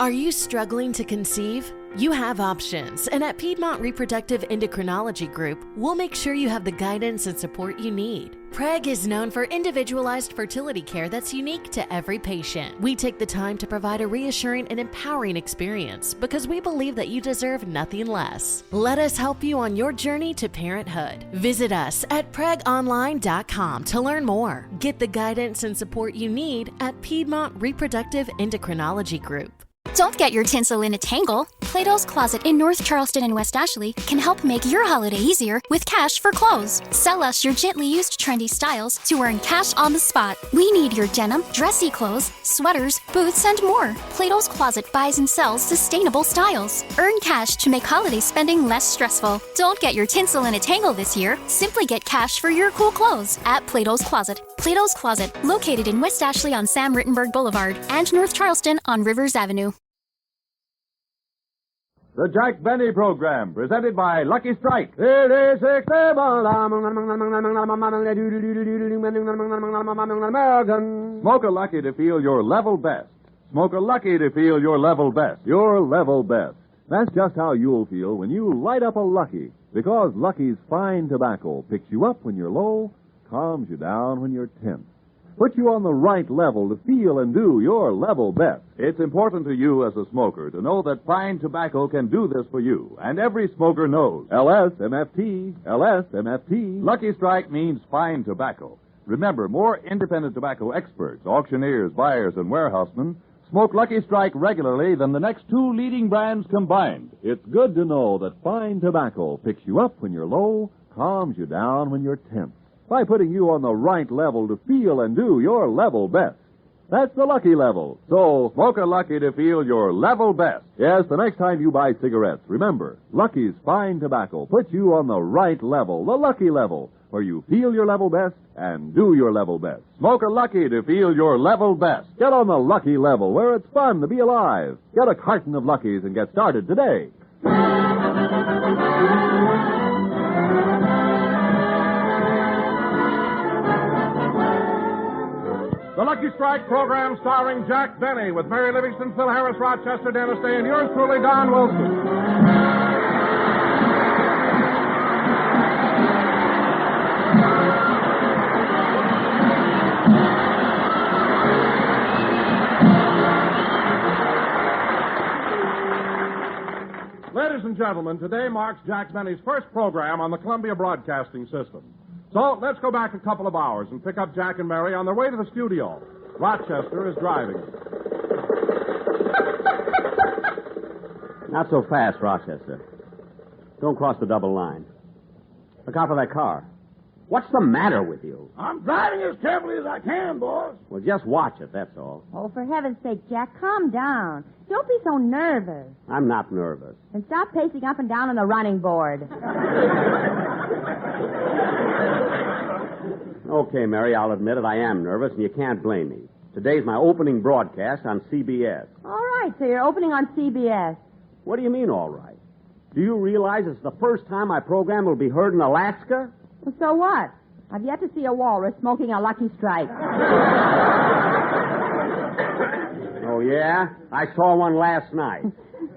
Are you struggling to conceive? You have options, and at Piedmont Reproductive Endocrinology Group, we'll make sure you have the guidance and support you need. PREG is known for individualized fertility care that's unique to every patient. We take the time to provide a reassuring and empowering experience because we believe that you deserve nothing less. Let us help you on your journey to parenthood. Visit us at pregonline.com to learn more. Get the guidance and support you need at Piedmont Reproductive Endocrinology Group. Don't get your tinsel in a tangle. Plato's Closet in North Charleston and West Ashley can help make your holiday easier with cash for clothes. Sell us your gently used trendy styles to earn cash on the spot. We need your denim, dressy clothes, sweaters, boots, and more. Plato's Closet buys and sells sustainable styles. Earn cash to make holiday spending less stressful. Don't get your tinsel in a tangle this year. Simply get cash for your cool clothes at Plato's Closet. Plato's Closet, located in West Ashley on Sam Rittenberg Boulevard and North Charleston on Rivers Avenue. The Jack Benny Program, presented by Lucky Strike. Smoke a Lucky to feel your level best. Smoke a Lucky to feel your level best. Your level best. That's just how you'll feel when you light up a Lucky. Because Lucky's fine tobacco picks you up when you're low, calms you down when you're tense. Put you on the right level to feel and do your level best. It's important to you as a smoker to know that fine tobacco can do this for you. And every smoker knows. LSMFT, LSMFT. Lucky Strike means fine tobacco. Remember, more independent tobacco experts, auctioneers, buyers, and warehousemen smoke Lucky Strike regularly than the next two leading brands combined. It's good to know that fine tobacco picks you up when you're low, calms you down when you're tense, by putting you on the right level to feel and do your level best. That's the Lucky level. So, smoke a Lucky to feel your level best. Yes, the next time you buy cigarettes, remember, Lucky's fine tobacco puts you on the right level, the Lucky level, where you feel your level best and do your level best. Smoke a Lucky to feel your level best. Get on the Lucky level, where it's fun to be alive. Get a carton of Luckies and get started today. The Lucky Strike program starring Jack Benny with Mary Livingston, Phil Harris, Rochester, Dennis Day, and yours truly, Don Wilson. Ladies and gentlemen, today marks Jack Benny's first program on the Columbia Broadcasting System. So, let's go back a couple of hours and pick up Jack and Mary on their way to the studio. Rochester is driving. Not so fast, Rochester. Don't cross the double line. Look out for that car. What's the matter with you? I'm driving as carefully as I can, boss. Well, just watch it, that's all. Oh, for heaven's sake, Jack, calm down. Don't be so nervous. I'm not nervous. And stop pacing up and down on the running board. Okay, Mary, I'll admit it. I am nervous, and you can't blame me. Today's my opening broadcast on CBS. All right, so you're opening on CBS. What do you mean, all right? Do you realize it's the first time my program will be heard in Alaska? Well, so what? I've yet to see a walrus smoking a Lucky Strike. Oh, yeah? I saw one last night.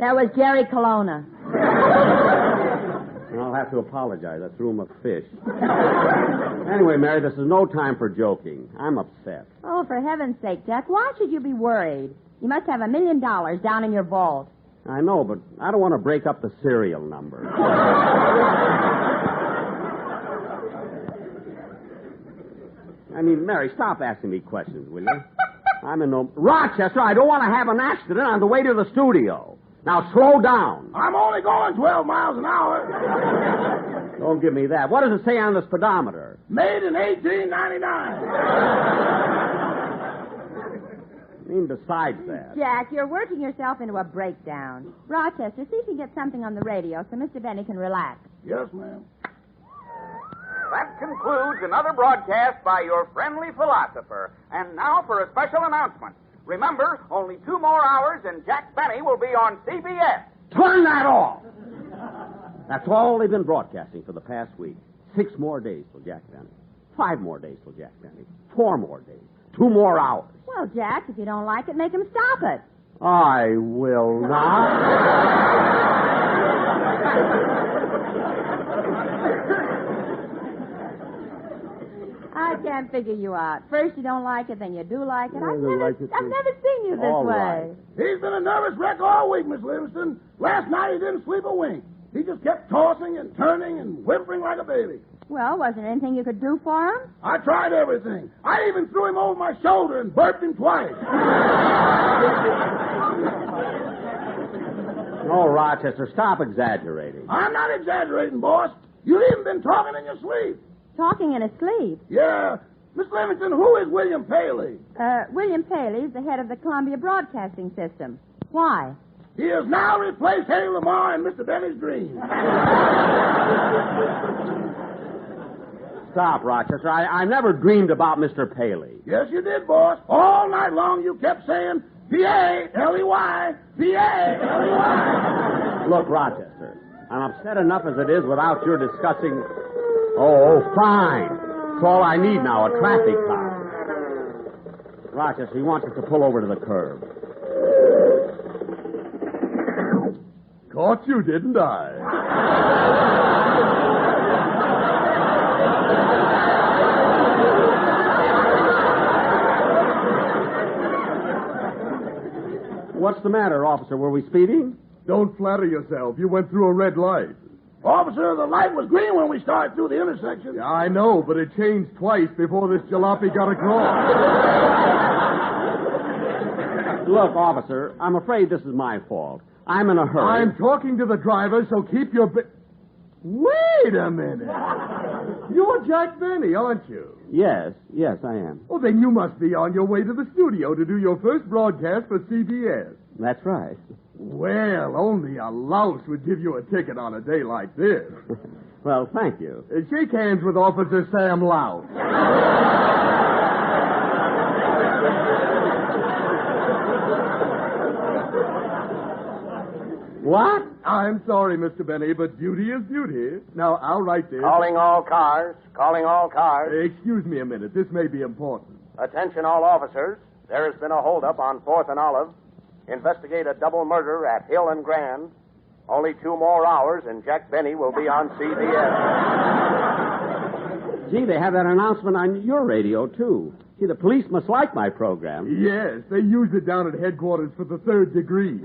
That was Jerry Colonna. I'll have to apologize. I threw him a fish. Anyway, Mary, this is no time for joking. I'm upset. Oh, for heaven's sake, Jack, why should you be worried? You must have $1 million down in your vault. I know, but I don't want to break up the serial number. I mean, Mary, stop asking me questions, will you? I'm in no... Rochester, I don't want to have an accident on the way to the studio. Now, slow down. I'm only going 12 miles an hour. Don't give me that. What does it say on the speedometer? Made in 1899. I mean, besides that... Jack, you're working yourself into a breakdown. Rochester, see if you can get something on the radio so Mr. Benny can relax. Yes, ma'am. That concludes another broadcast by your friendly philosopher. And now for a special announcement. Remember, only 2 more hours and Jack Benny will be on CBS. Turn that off! That's all they've been broadcasting for the past week. 6 more days till Jack Benny. 5 more days till Jack Benny. 4 more days. 2 more hours. Well, Jack, if you don't like it, make him stop it. I will not. I can't figure you out. First you don't like it, then you do like it. I've never like it, too. seen you this All way. right. He's been a nervous wreck all week, Miss Livingston. Last night he didn't sleep a wink. He just kept tossing and turning and whimpering like a baby. Well, wasn't there anything you could do for him? I tried everything. I even threw him over my shoulder and burped him twice. No, Rochester, stop exaggerating. I'm not exaggerating, boss. You've even been talking in your sleep. Talking in his sleep. Yeah. Miss Livingston, who is William Paley? William Paley is the head of the Columbia Broadcasting System. Why? He has now replaced Harry Lamar in Mr. Benny's dream. Stop, Rochester. I never dreamed about Mr. Paley. Yes, you did, boss. All night long you kept saying, P-A-L-E-Y, P-A-L-E-Y. Look, Rochester, I'm upset enough as it is without your discussing... Oh, fine. It's all I need now, a traffic cop. Rochester, he wants us to pull over to the curb. Caught you, didn't I? What's the matter, officer? Were we speeding? Don't flatter yourself. You went through a red light. Officer, the light was green when we started through the intersection. Yeah, I know, but it changed twice before this jalopy got across. Look, officer, I'm afraid this is my fault. I'm in a hurry. I'm talking to the driver, so keep your... Wait a minute. You're Jack Benny, aren't you? Yes, I am. Well, then you must be on your way to the studio to do your first broadcast for CBS. That's right. Well, only a louse would give you a ticket on a day like this. Well, thank you. Shake hands with Officer Sam Louse. What? I'm sorry, Mr. Benny, but duty is duty. Now, I'll write this. Calling all cars. Calling all cars. Excuse me a minute. This may be important. Attention all officers. There has been a holdup on 4th and Olive. Investigate a double murder at Hill and Grand. Only 2 more hours, and Jack Benny will be on CBS. Gee, they have that announcement on your radio, too. Gee, the police must like my program. Yes, they use it down at headquarters for the 3rd degree.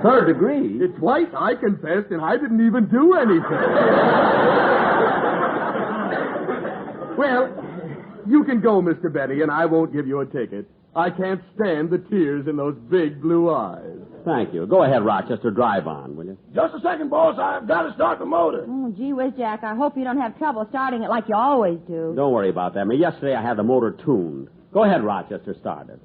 3rd degree? Twice I confessed, and I didn't even do anything. Well, you can go, Mr. Benny, and I won't give you a ticket. I can't stand the tears in those big blue eyes. Thank you. Go ahead, Rochester. Drive on, will you? Just a second, boss. I've got to start the motor. Oh, gee whiz, Jack. I hope you don't have trouble starting it like you always do. Don't worry about that. I mean, yesterday I had the motor tuned. Go ahead, Rochester. Start it.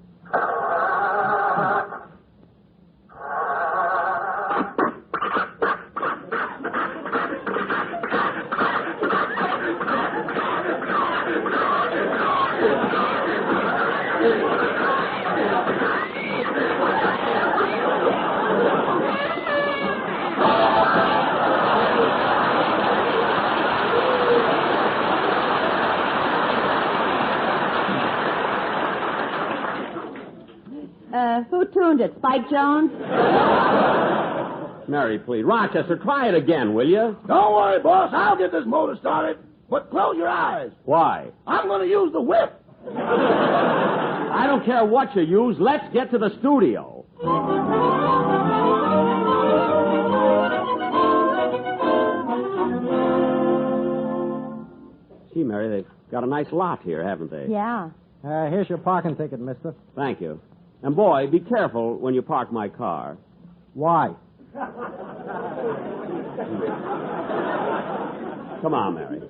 Who tuned it? Spike Jones? Mary, please. Rochester, try it again, will you? Don't worry, boss. I'll get this motor started. But close your eyes. Why? I'm going to use the whip. I don't care what you use. Let's get to the studio. Gee, Mary, they've got a nice lot here, haven't they? Yeah. Here's your parking ticket, mister. Thank you. And, boy, be careful when you park my car. Why? Come on, Mary.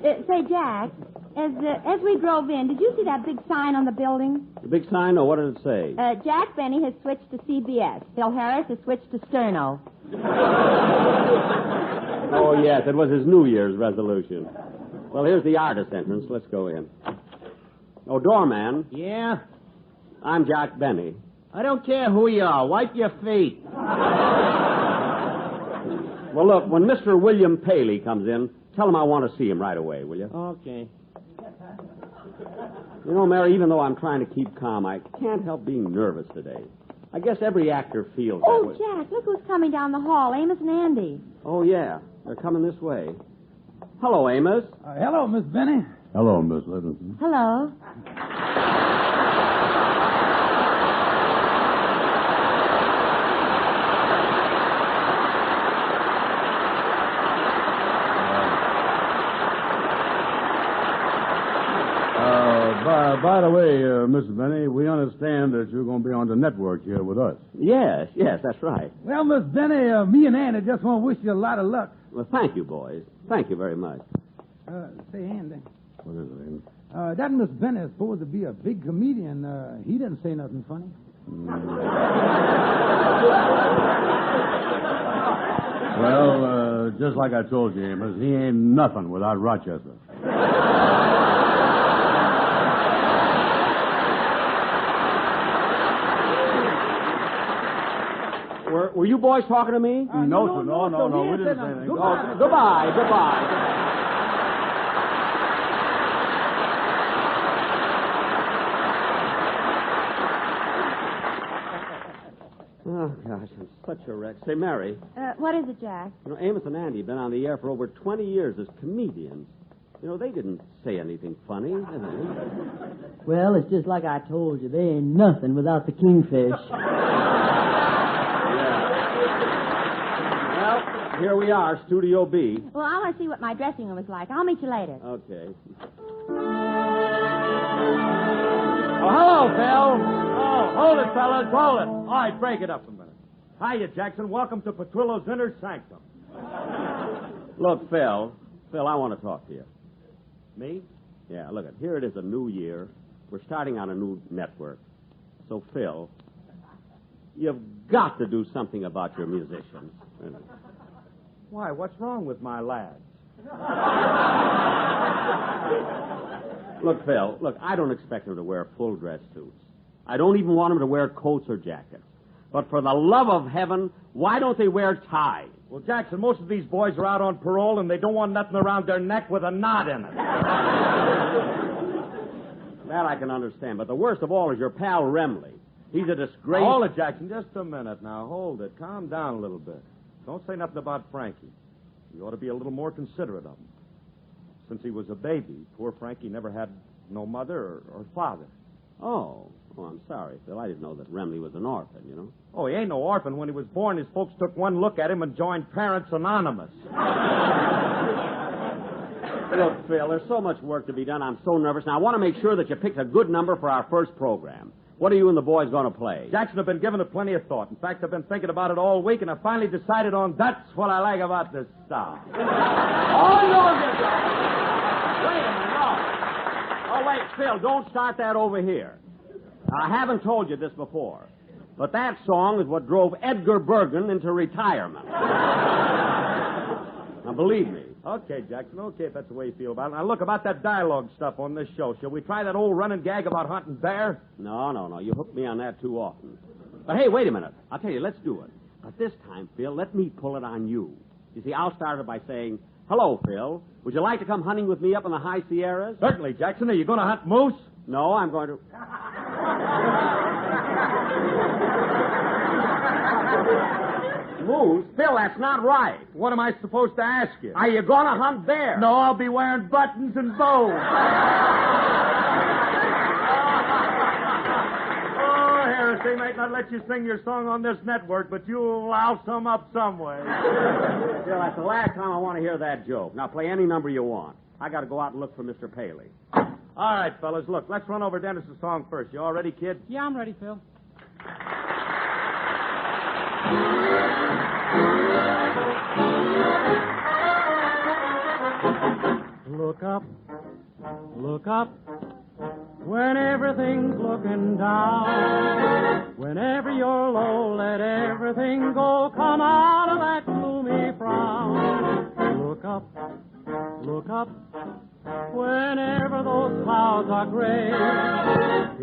Say, Jack, as we drove in, did you see that big sign on the building? The big sign, or what did it say? Jack Benny has switched to CBS. Bill Harris has switched to Sterno. Oh, yes, it was his New Year's resolution. Well, here's the artist entrance. Let's go in. Oh, doorman. Yeah? I'm Jack Benny. I don't care who you are. Wipe your feet. Well, look, when Mr. William Paley comes in, tell him I want to see him right away, will you? Okay. You know, Mary, even though I'm trying to keep calm, I can't help being nervous today. I guess every actor feels that way. Jack, look who's coming down the hall. Amos and Andy. Oh, yeah. They're coming this way. Hello, Amos. Hello, Miss Benny. Hello, Miss Livingston. Hello. By the way, Mrs. Benny, we understand that you're going to be on the network here with us. Yes, that's right. Well, Miss Benny, me and Andy just want to wish you a lot of luck. Well, thank you, boys. Thank you very much. Say, Andy. What is it, Amos? That Miss Benny is supposed to be a big comedian. He didn't say nothing funny. Well, just like I told you, Amos, he ain't nothing without Rochester. Were you boys talking to me? No, sir. No. We didn't say anything. Oh, goodbye. Oh, gosh, I'm such a wreck. Say, Mary. What is it, Jack? You know, Amos and Andy have been on the air for over 20 years as comedians. You know, they didn't say anything funny, did they? Well, it's just like I told you. They ain't nothing without the kingfish. Well, here we are, Studio B. Well, I want to see what my dressing room is like. I'll meet you later. Okay. Oh, hello, Phil. Oh, hold it, fellas, hold it. All right, break it up a minute. Hiya, Jackson. Welcome to Petrillo's Inner Sanctum. Look, Phil, I want to talk to you. Me? Yeah, look, here it is, a new year. We're starting on a new network. So, Phil, you've got to do something about your musicians. Why, what's wrong with my lads? Look, Phil, I don't expect them to wear full dress suits. I don't even want them to wear coats or jackets. But for the love of heaven, why don't they wear ties? Well, Jackson, most of these boys are out on parole, and they don't want nothing around their neck with a knot in it. That I can understand. But the worst of all is your pal Remley. He's a disgrace. Hold it, Jackson. Just a minute now. Hold it. Calm down a little bit. Don't say nothing about Frankie. You ought to be a little more considerate of him. Since he was a baby, poor Frankie never had no mother or father. Oh, I'm sorry, Phil. I didn't know that Remley was an orphan, you know. Oh, he ain't no orphan. When he was born, his folks took one look at him and joined Parents Anonymous. Look, Phil, there's so much work to be done. I'm so nervous. Now, I want to make sure that you picked a good number for our first program. What are you and the boys going to play? Jackson, I've been giving it plenty of thought. In fact, I've been thinking about it all week, and I finally decided on that's what I like about this stuff. Oh, no, wait a minute, no. Oh, wait, Phil, don't start that over here. I haven't told you this before, but that song is what drove Edgar Bergen into retirement. Now, believe me. Okay, Jackson, okay, if that's the way you feel about it. Now, look, about that dialogue stuff on this show. Shall we try that old running gag about hunting bear? No. You hook me on that too often. But, hey, wait a minute. I'll tell you, let's do it. But this time, Phil, let me pull it on you. You see, I'll start it by saying, hello, Phil. Would you like to come hunting with me up in the high Sierras? Certainly, Jackson. Are you going to hunt moose? No, I'm going to... Moose? Phil, that's not right. What am I supposed to ask you? Are you going to hunt bear? No, I'll be wearing buttons and bows. Oh, Harris, might not let you sing your song on this network, but you'll louse some up some way. Phil, that's the last time I want to hear that joke. Now, play any number you want. I got to go out and look for Mr. Paley. All right, fellas, look, let's run over Dennis's song first. You all ready, kid? Yeah, I'm ready, Phil. Look up, when everything's looking down. Whenever you're low, let everything go. Come out of that gloomy frown. Look up, whenever those clouds are gray.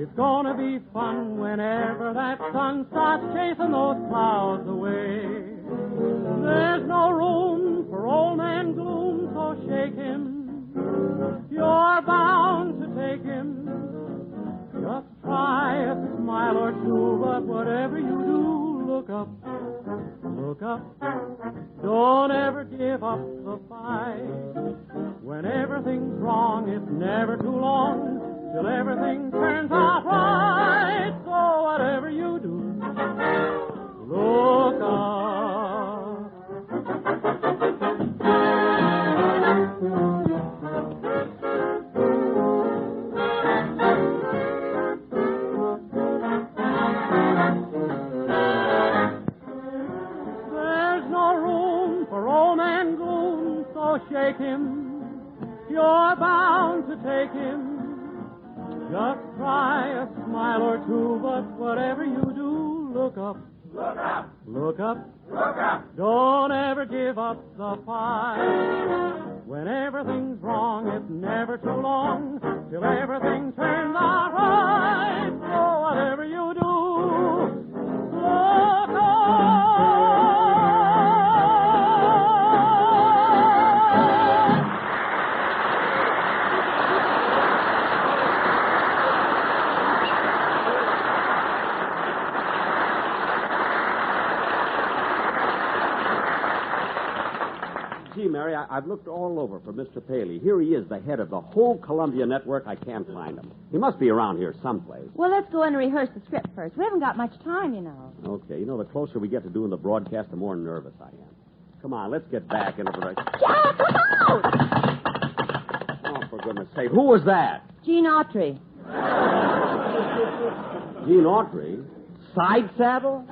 It's gonna be fun whenever that sun starts chasing those clouds away. There's no room for old man gloom, so shake him. You're bound to take him. try a smile or two, but whatever you do, look up. Look up. Don't ever give up the fight. When everything's wrong, it's never too long till everything turns out right. So whatever you do, look up. There's no room for old man gloom, so shake him. You're bound to take him. Just try a smile or two, but whatever you do, look up. Look up. Look up. Look up. Don't ever give up the fight. When everything's wrong, it's never too long till everything turns out right. So whatever you do, look up. Gee, Mary, I've looked all over for Mr. Paley. Here he is, the head of the whole Columbia network. I can't find him. He must be around here someplace. Well, let's go in and rehearse the script first. We haven't got much time, you know. Okay, you know, the closer we get to doing the broadcast, the more nervous I am. Come on, let's get back into the... Jack, come out! Oh, for goodness sake. Who was that? Gene Autry. Gene Autry? Side saddle?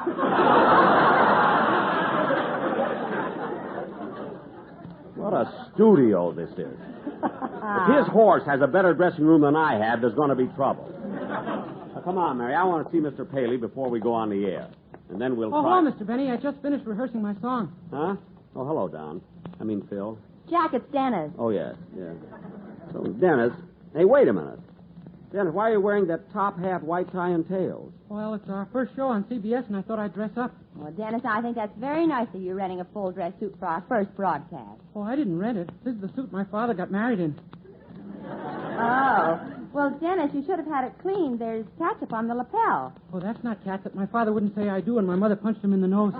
What a studio this is. If his horse has a better dressing room than I have, there's going to be trouble. Now, come on, Mary. I want to see Mr. Paley before we go on the air. And then we'll Oh, try... hello, Mr. Benny. I just finished rehearsing my song. Huh? Oh, hello, Don. I mean, Phil. Jack, it's Dennis. Oh, yes, yeah. So, Dennis... Hey, wait a minute. Dennis, why are you wearing that top hat, white tie, and tails? Well, it's our first show on CBS, and I thought I'd dress up. Well, Dennis, I think that's very nice of you renting a full dress suit for our first broadcast. Oh, I didn't rent it. This is the suit my father got married in. Oh. Well, Dennis, you should have had it cleaned. There's ketchup on the lapel. Oh, that's not catsup. My father wouldn't say I do, and my mother punched him in the nose.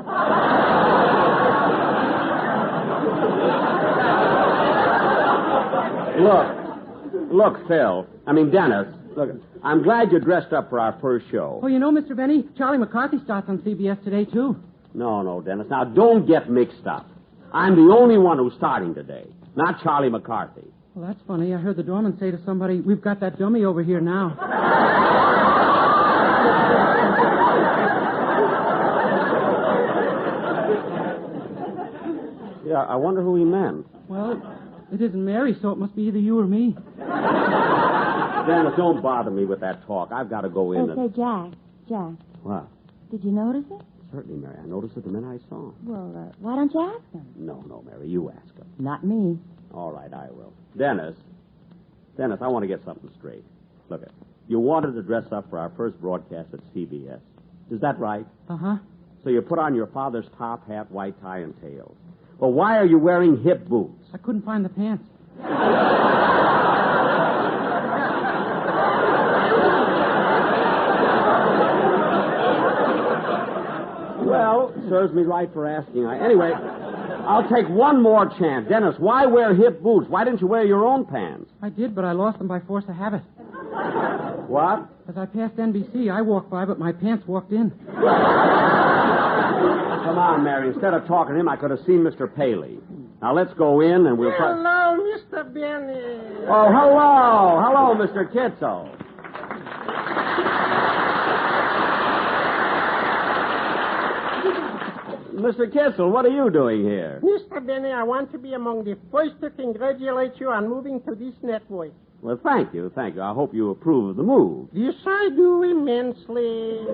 Look, Phil. I mean, Dennis. Look, I'm glad you dressed up for our first show. Oh, you know, Mr. Benny, Charlie McCarthy starts on CBS today, too. No, Dennis. Now, don't get mixed up. I'm the only one who's starting today, not Charlie McCarthy. Well, that's funny. I heard the doorman say to somebody, "We've got that dummy over here now." Yeah, I wonder who he meant. Well, it isn't Mary, so it must be either you or me. Dennis, don't bother me with that talk. I've got to go in Say, Jack. What? Did you notice it? Certainly, Mary. I noticed it the minute I saw him. Well, why don't you ask him? No, Mary. You ask him. Not me. All right, I will. Dennis, I want to get something straight. Look, you wanted to dress up for our first broadcast at CBS. Is that right? Uh-huh. So you put on your father's top hat, white tie, and tails. Well, why are you wearing hip boots? I couldn't find the pants. Well, serves me right for asking. Anyway, I'll take one more chance. Dennis, why wear hip boots? Why didn't you wear your own pants? I did, but I lost them by force of habit. What? As I passed NBC, I walked by, but my pants walked in. Come on, Mary. Instead of talking to him, I could have seen Mr. Paley. Now, let's go in and we'll... Hello, Mr. Benny. Oh, hello. Hello, Mr. Kitzel. Mr. Kitzel, what are you doing here? Mr. Benny, I want to be among the first to congratulate you on moving to this network. Well, thank you. I hope you approve of the move. Yes, I do immensely.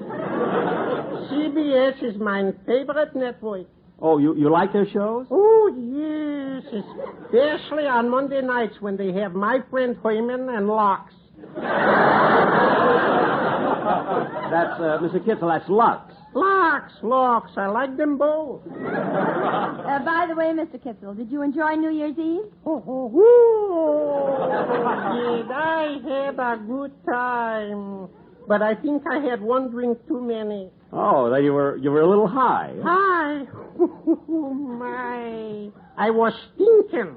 CBS is my favorite network. Oh, you like their shows? Oh, yes, especially on Monday nights when they have my friend Herman and Lux. That's, Mr. Kitzel, that's Lux. Lux, I like them both. By the way, Mr. Kitzel, did you enjoy New Year's Eve? Did I had a good time. but I think I had one drink too many. Oh, then you were a little high. Hi. My. I was stinking.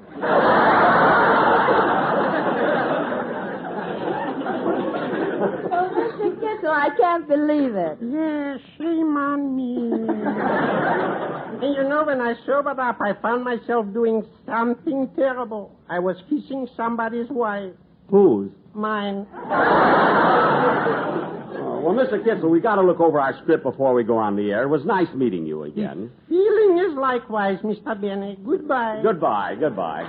Oh, Mr. Kissel, I can't believe it. Yes, shame on me. And you know, when I sobered up, I found myself doing something terrible. I was kissing somebody's wife. Whose? Mine. Well, Mr. Kitzel, we got to look over our script before we go on the air. It was nice meeting you again. Feeling is likewise, Mr. Benny. Goodbye. Goodbye.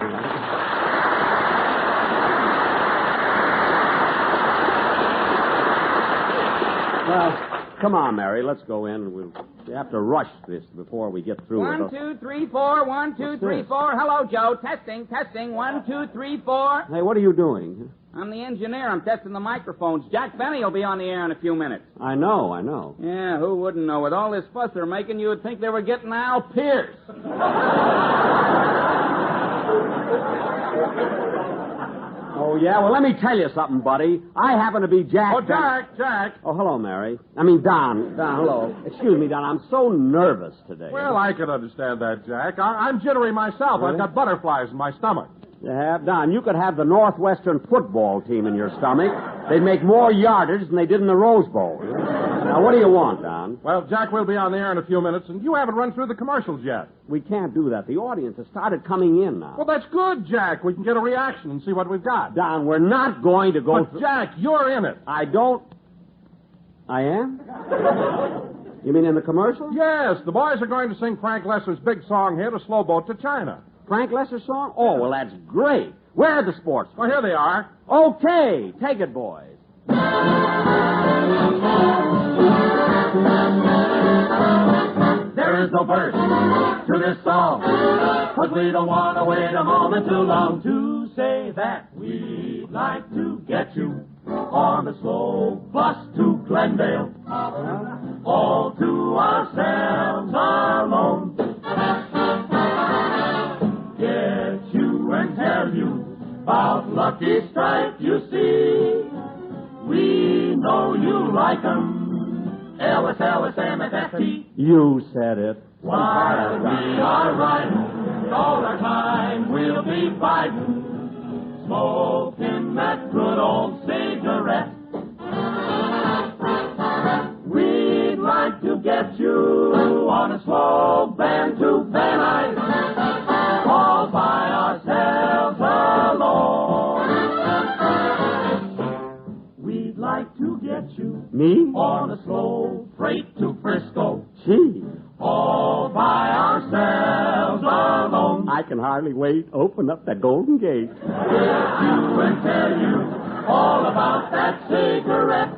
Well, come on, Mary. Let's go in. We have to rush this before we get through. 1, 2, 3, 4. 1, 2, 3, 4. Hello, Joe. Testing. 1, 2, 3, 4. Hey, what are you doing? I'm the engineer. I'm testing the microphones. Jack Benny will be on the air in a few minutes. I know. Yeah, who wouldn't know? With all this fuss they're making, you would think they were getting Al Pierce. Oh, yeah? Well, let me tell you something, buddy. I happen to be Jack. Oh, Jack. Oh, hello, Mary. I mean, Don, hello. Excuse me, Don. I'm so nervous today. Well, I can understand that, Jack. I'm jittery myself. Really? I've got butterflies in my stomach. You have? Don, you could have the Northwestern football team in your stomach. They'd make more yardage than they did in the Rose Bowl. Now, what do you want, Don? Well, Jack, we'll be on the air in a few minutes, and you haven't run through the commercials yet. We can't do that. The audience has started coming in now. Well, that's good, Jack. We can get a reaction and see what we've got. Don, we're not going to go But, Jack, you're in it. I am? You mean in the commercial? Yes, the boys are going to sing Frank Lesser's big song hit, A Slow Boat to China. Frank Lesser's song? Oh, well, that's great. Where are the sports? Well, here they are. Okay, take it, boys. There is no verse to this song, 'cause we don't want to wait a moment too long to say that we'd like to get you on a slow bus to Glendale, all to ourselves alone. Get you and tell you about Lucky Strike, you see. We know you like 'em. LSMFT. You said it. While we are riding, all our time we'll be biding, smoking that good old cigarette. We'd like to get you on a slow van to Van Nuys, all by ourselves alone. We'd like to get you Me? on a slow freight to Frisco, Gee. all by ourselves alone. I can hardly wait. Open up that Golden Gate. Get you and tell you all about that cigarette.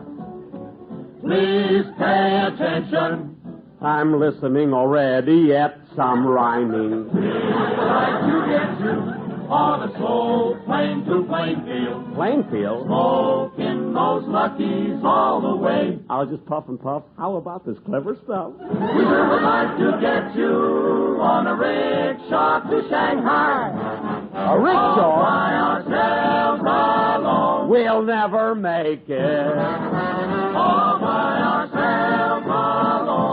Please pay attention. I'm listening already at some rhyming. We'd like to get you on a slow plane to Plainfield, Plainfield? smoking those Luckies all the way. I'll just puff and puff. How about this clever stuff? We would like to get you on a rickshaw to Shanghai, A all rickshaw? by ourselves alone. We'll never make it. All by ourselves alone.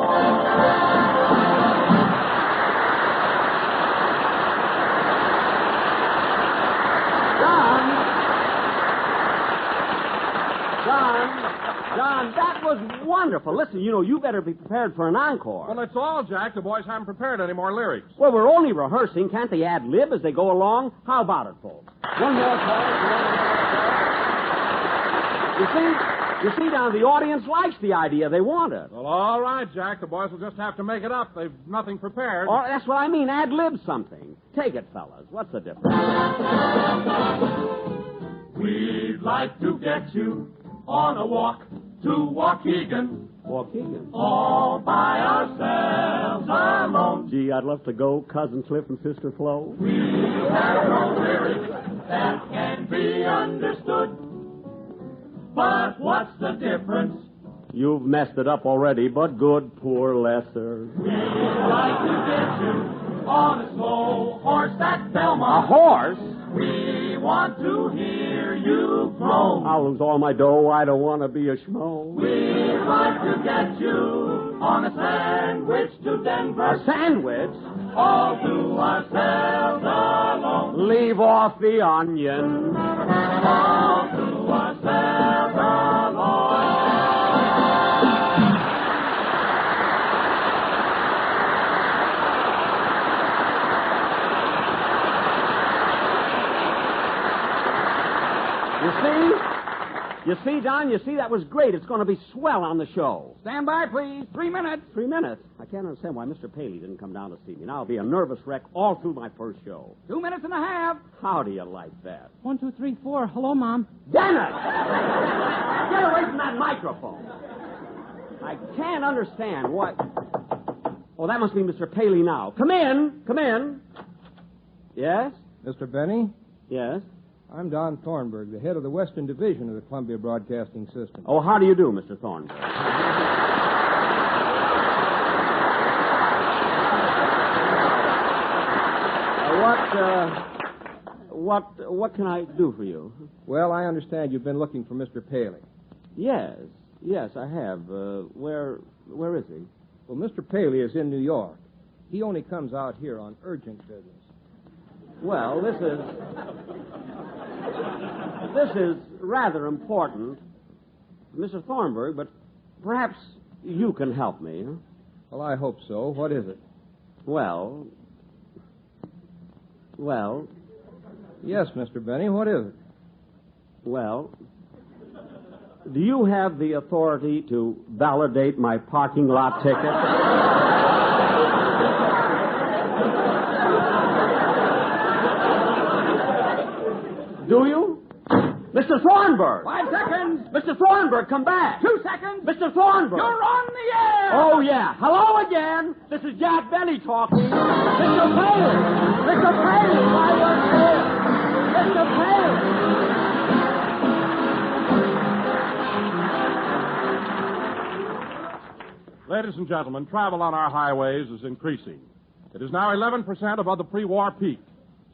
Don, that was wonderful. Listen, you better be prepared for an encore. Well, that's all, Jack. The boys haven't prepared any more lyrics. Well, we're only rehearsing. Can't they ad-lib as they go along? How about it, folks? One more chorus. You see, Don, the audience likes the idea. They want it. Well, all right, Jack. The boys will just have to make it up. They've nothing prepared. Oh, that's what I mean. Ad-lib something. Take it, fellas. What's the difference? We'd like to get you on a walk to Waukegan, Waukegan? all by ourselves alone. Gee, I'd love to go. Cousin Cliff and Sister Flo. We have no lyrics that can be understood. But what's the difference? You've messed it up already, but good, poor Lesser. We'd like to get you on a slow horse at Belmont. A horse? We want to hear you you flown. I'll lose all my dough. I don't want to be a schmo. We'd like to get you on a sandwich to Denver. A sandwich? All to ourselves alone. Leave off the onion. All to ourselves alone. You see, Don, that was great. It's going to be swell on the show. Stand by, please. 3 minutes. 3 minutes? I can't understand why Mr. Paley didn't come down to see me. Now I'll be a nervous wreck all through my first show. 2 minutes and a half. How do you like that? 1, 2, 3, 4. Hello, Mom. Damn it! Get away from that microphone. I can't understand what... Oh, that must be Mr. Paley now. Come in. Come in. Yes? Mr. Benny? Yes? I'm Don Thornburg, the head of the Western Division of the Columbia Broadcasting System. Oh, how do you do, Mr. Thornburg? What can I do for you? Well, I understand you've been looking for Mr. Paley. Yes, I have. Where is he? Well, Mr. Paley is in New York. He only comes out here on urgent business. Well, this is rather important, Mr. Thornburg, but perhaps you can help me. Huh? Well, I hope so. What is it? Well... Yes, Mr. Benny, what is it? Well, do you have the authority to validate my parking lot ticket? Do you? Mr. Thornburg! 5 seconds. Mr. Thornburg, come back. 2 seconds. Mr. Thornburg! You're on the air. Oh, yeah. Hello again. This is Jack Benny talking. Mr. Paley! Mr. Paley, why was here? Mr. Paley! Ladies and gentlemen, travel on our highways is increasing. It is now 11% above the pre-war peak.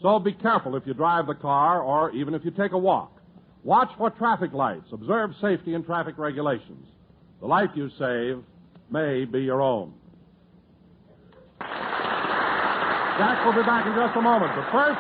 So be careful if you drive the car or even if you take a walk. Watch for traffic lights. Observe safety and traffic regulations. The life you save may be your own. Jack will be back in just a moment, but first...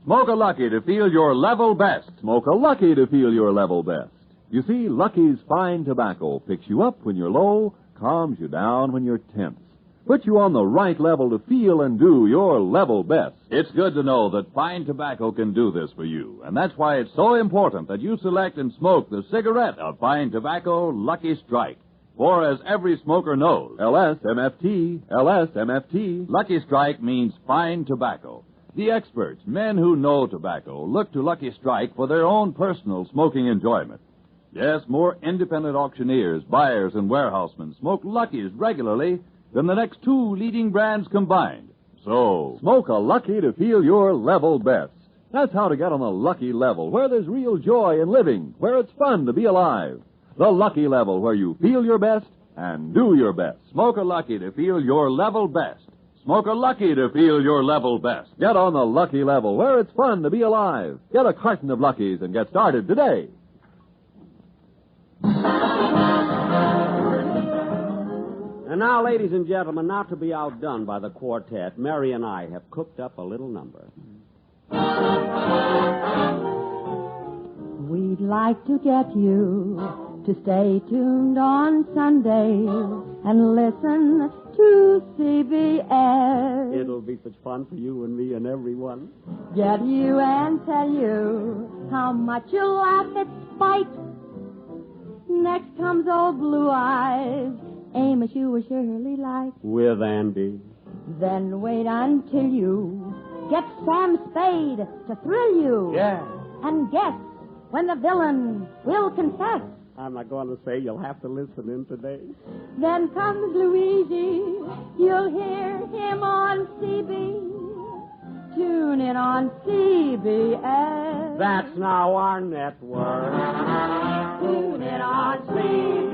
Smoke a Lucky to feel your level best. Smoke a Lucky to feel your level best. You see, Lucky's fine tobacco picks you up when you're low, calms you down when you're tense. Puts you on the right level to feel and do your level best. It's good to know that fine tobacco can do this for you, and that's why it's so important that you select and smoke the cigarette of fine tobacco Lucky Strike. For as every smoker knows, LSMFT. Lucky Strike means fine tobacco. The experts, men who know tobacco, look to Lucky Strike for their own personal smoking enjoyment. Yes, more independent auctioneers, buyers, and warehousemen smoke Luckies regularly than the next 2 leading brands combined. So, smoke a Lucky to feel your level best. That's how to get on the Lucky level, where there's real joy in living, where it's fun to be alive. The Lucky level, where you feel your best and do your best. Smoke a Lucky to feel your level best. Smoke a Lucky to feel your level best. Get on the Lucky level, where it's fun to be alive. Get a carton of Luckies and get started today. And now, ladies and gentlemen, not to be outdone by the quartet, Mary and I have cooked up a little number. We'd like to get you to stay tuned on Sunday and listen to CBS. It'll be such fun for you and me and everyone. Get you and tell you how much you'll laugh at spite. Next comes old Blue Eyes, Amos you will surely like. With Andy. Then wait until you get Sam Spade to thrill you. Yeah. And guess when the villain will confess. I'm not going to say, you'll have to listen in today. Then comes Luigi, you'll hear him on CB. Tune in on CBS. That's now our network. Tune in on CBS.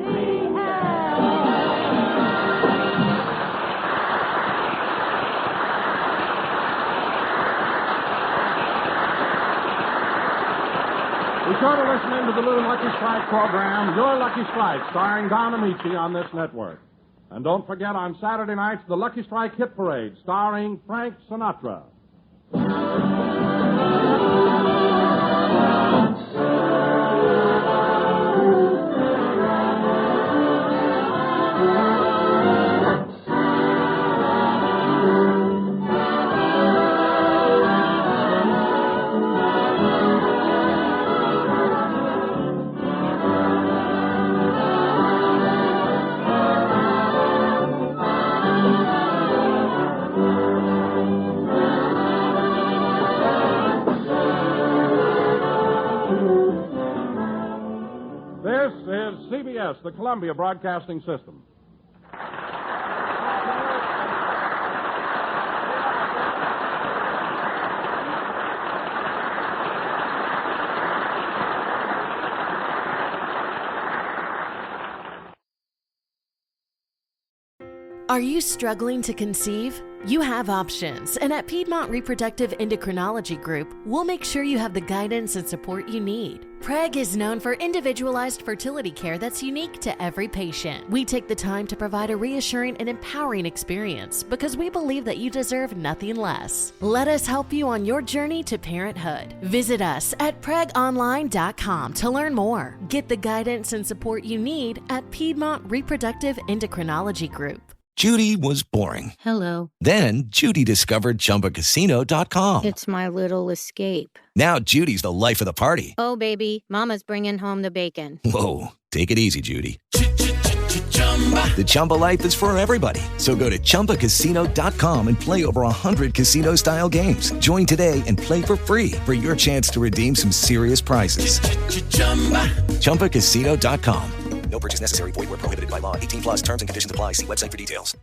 We sure to listen in to the new Lucky Strike program, Your Lucky Strike, starring Don Amici on this network. And don't forget on Saturday nights, the Lucky Strike Hit Parade, starring Frank Sinatra. This is CBS, the Columbia Broadcasting System. Are you struggling to conceive? You have options, and at Piedmont Reproductive Endocrinology Group, we'll make sure you have the guidance and support you need. PREG is known for individualized fertility care that's unique to every patient. We take the time to provide a reassuring and empowering experience because we believe that you deserve nothing less. Let us help you on your journey to parenthood. Visit us at pregonline.com to learn more. Get the guidance and support you need at Piedmont Reproductive Endocrinology Group. Judy was boring. Hello. Then Judy discovered ChumbaCasino.com. It's my little escape. Now Judy's the life of the party. Oh, baby, mama's bringing home the bacon. Whoa, take it easy, Judy. The Chumba life is for everybody. So go to ChumbaCasino.com and play over 100 casino-style games. Join today and play for free for your chance to redeem some serious prizes. ChumbaCasino.com. No purchase necessary. Void where prohibited by law. 18+ terms and conditions apply. See website for details.